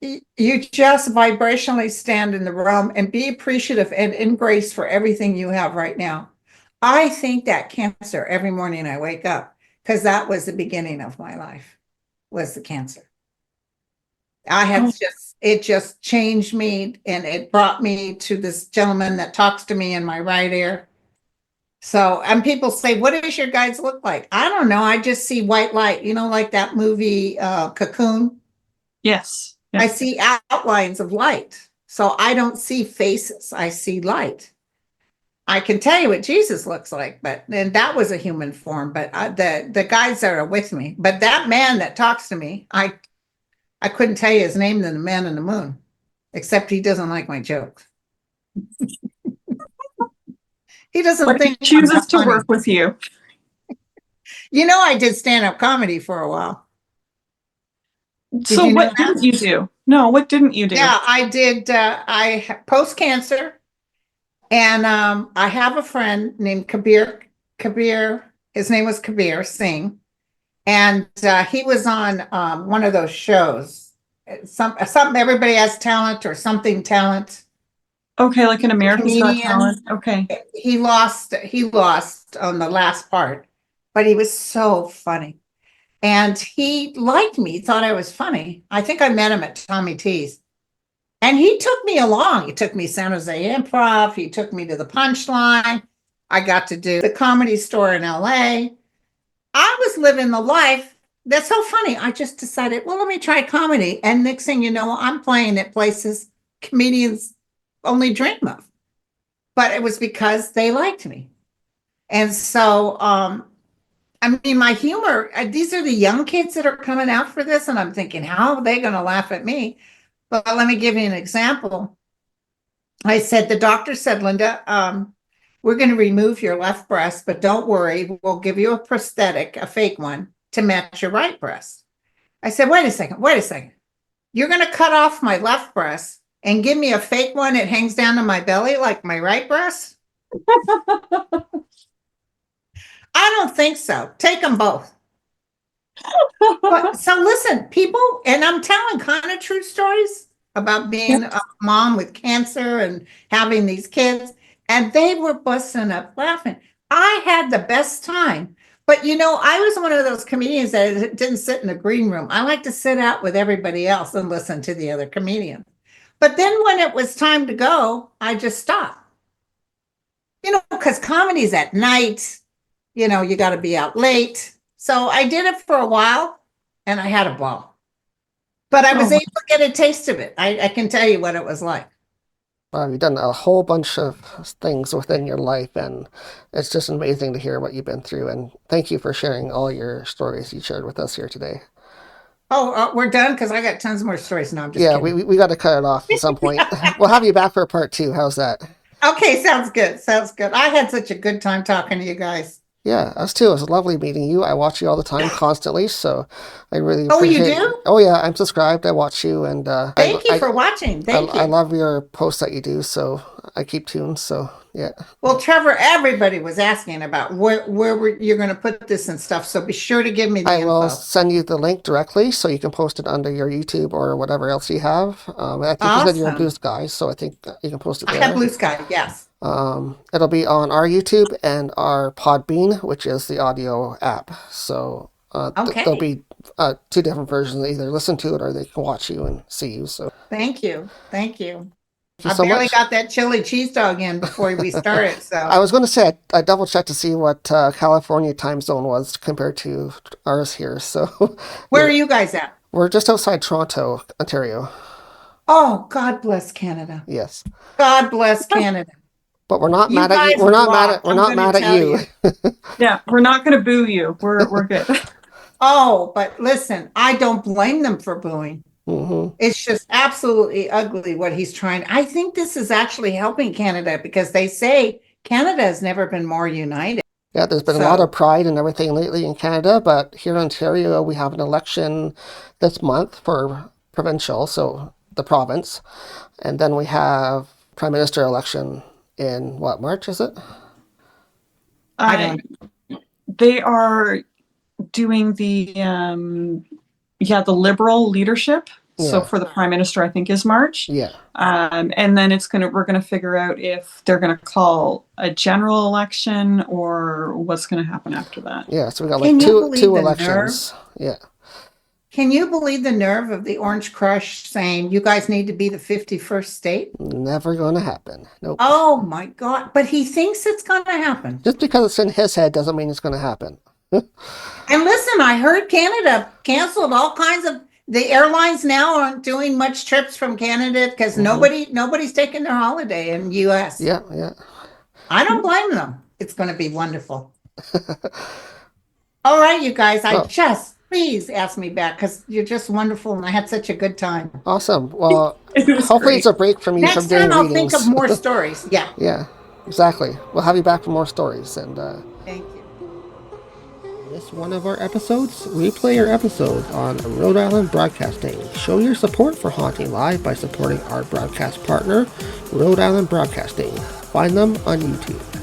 [SPEAKER 3] You just vibrationally stand in the realm and be appreciative and in grace for everything you have right now. I think that cancer every morning I wake up because that was the beginning of my life, was the cancer. It just changed me and it brought me to this gentleman that talks to me in my right ear. So, and people say, what does your guides look like? I don't know. I just see white light, like that movie, Cocoon.
[SPEAKER 4] Yes.
[SPEAKER 3] I see outlines of light. So I don't see faces. I see light. I can tell you what Jesus looks like, and that was a human form, but the guides that are with me, but that man that talks to me, I couldn't tell you his name than the man in the moon, except he doesn't like my jokes. He doesn't think
[SPEAKER 4] he chooses to work with you.
[SPEAKER 3] I did stand-up comedy for a while.
[SPEAKER 4] So what didn't you do? No, what didn't you do?
[SPEAKER 3] Yeah, I did. I post-cancer, And I have a friend named Kabir. His name was Kabir Singh, and he was on one of those shows. Something Everybody Has Talent or something talent.
[SPEAKER 4] Okay, like an America's Got
[SPEAKER 3] Comedian.
[SPEAKER 4] Talent. Okay.
[SPEAKER 3] He lost on the last part, but he was so funny. And he liked me, he thought I was funny. I think I met him at Tommy T's. And he took me along. He took me to San Jose Improv. He took me to the Punchline. I got to do the Comedy Store in LA. I was living the life. That's so funny. I just decided, well, let me try comedy. And next thing you know, I'm playing at places comedians only dream of. But it was because they liked me. And so, I mean, my humor, these are the young kids that are coming out for this. And I'm thinking, how are they going to laugh at me? But let me give you an example. I said, the doctor said, Linda, we're going to remove your left breast, but don't worry, we'll give you a prosthetic, a fake one, to match your right breast. I said, wait a second. You're going to cut off my left breast and give me a fake one that hangs down to my belly like my right breast? I don't think so. Take them both. But, so listen, people, and I'm telling kind of true stories about being a mom with cancer and having these kids, and they were busting up laughing. I had the best time. But you know, I was one of those comedians that didn't sit in the green room. I like to sit out with everybody else and listen to the other comedians. But then when it was time to go, I just stopped. You know, because comedy's at night, you know, you got to be out late. So I did it for a while and I had a ball. But I was able to get a taste of it. I can tell you what it was like.
[SPEAKER 1] You've done a whole bunch of things within your life, and it's just amazing to hear what you've been through. And thank you for sharing all your stories you shared with us here today.
[SPEAKER 3] Oh, we're done? Because I got tons more stories. No, I'm just kidding.
[SPEAKER 1] we got to cut it off at some point. We'll have you back for part 2. How's that?
[SPEAKER 3] Okay, sounds good. Sounds good. I had such a good time talking to you guys.
[SPEAKER 1] Yeah, us too. It was lovely meeting you. I watch you all the time, constantly, so I really
[SPEAKER 3] Oh, you
[SPEAKER 1] appreciate
[SPEAKER 3] do?
[SPEAKER 1] Oh yeah, I'm subscribed. I watch you, and
[SPEAKER 3] Thank you for watching. Thank you.
[SPEAKER 1] I love your posts that you do, so I keep tuned. So yeah.
[SPEAKER 3] Well, Trevor, everybody was asking about where you're going to put this and stuff, so be sure to give me the
[SPEAKER 1] I
[SPEAKER 3] info.
[SPEAKER 1] will send you the link directly, so you can post it under your YouTube or whatever else you have. I think you said you're a Blue Sky, so I think you can post it there.
[SPEAKER 3] I have Blue Sky, yes.
[SPEAKER 1] It'll be on our YouTube and our Podbean, which is the audio app. So
[SPEAKER 3] Okay.
[SPEAKER 1] there'll be 2 different versions. They either listen to it or they can watch you and see you. So
[SPEAKER 3] Thank you. Thank you.
[SPEAKER 1] you
[SPEAKER 3] I
[SPEAKER 1] so
[SPEAKER 3] barely
[SPEAKER 1] much.
[SPEAKER 3] got that chili cheese dog in before we started. So
[SPEAKER 1] I was going to say I double checked to see what California time zone was compared to ours here. So
[SPEAKER 3] where are you guys at?
[SPEAKER 1] we're just outside Toronto, Ontario.
[SPEAKER 3] Oh, God bless Canada.
[SPEAKER 1] Yes,
[SPEAKER 3] God bless Canada.
[SPEAKER 1] but we're not
[SPEAKER 3] You
[SPEAKER 1] mad at you.
[SPEAKER 3] guys
[SPEAKER 1] We're not mad
[SPEAKER 3] rock,
[SPEAKER 1] at. We're
[SPEAKER 3] I'm
[SPEAKER 1] not
[SPEAKER 3] gonna
[SPEAKER 1] mad at
[SPEAKER 3] tell
[SPEAKER 1] you.
[SPEAKER 4] Yeah, we're not going to boo you. We're good.
[SPEAKER 3] Oh, but listen, I don't blame them for booing.
[SPEAKER 1] Hmm.
[SPEAKER 3] It's just absolutely ugly what he's trying. I think this is actually helping Canada because they say Canada has never been more united.
[SPEAKER 1] Yeah, there's been a lot of pride and everything lately in Canada, but here in Ontario, we have an election this month for provincial, so the province, and then we have Prime Minister election in what, March, is it?
[SPEAKER 3] I don't.
[SPEAKER 4] They are doing the the Liberal leadership. So
[SPEAKER 1] Yeah.
[SPEAKER 4] for the Prime Minister, I think is March.
[SPEAKER 1] Yeah.
[SPEAKER 4] And then we're gonna figure out if they're gonna call a general election or what's gonna happen after that.
[SPEAKER 1] Yeah, so we got
[SPEAKER 3] Can
[SPEAKER 1] like
[SPEAKER 3] you
[SPEAKER 1] two
[SPEAKER 3] believe the
[SPEAKER 1] elections. Yeah.
[SPEAKER 3] Can you believe the nerve of the Orange Crush saying you guys need to be the 51st state?
[SPEAKER 1] Never gonna happen. Nope.
[SPEAKER 3] Oh my God. But he thinks it's going to happen.
[SPEAKER 1] Just because it's in his head doesn't mean it's gonna happen.
[SPEAKER 3] And listen, I heard Canada canceled all kinds of the airlines now aren't doing much trips from Canada because nobody's taking their holiday in US.
[SPEAKER 1] Yeah, yeah.
[SPEAKER 3] I don't blame them. It's going to be wonderful. All right, you guys, please ask me back because you're just wonderful and I had such a good time.
[SPEAKER 1] Awesome. Well,
[SPEAKER 4] was
[SPEAKER 1] hopefully
[SPEAKER 4] great.
[SPEAKER 1] it's a break from you
[SPEAKER 3] Next
[SPEAKER 1] from doing
[SPEAKER 3] time I'll
[SPEAKER 1] readings.
[SPEAKER 3] think of more stories. Yeah.
[SPEAKER 1] Yeah, exactly. We'll have you back for more stories. And
[SPEAKER 3] Thank you.
[SPEAKER 1] this one of our episodes, replay your episode on Rhode Island Broadcasting. Show your support for Haunting Live by supporting our broadcast partner, Rhode Island Broadcasting. find them on YouTube.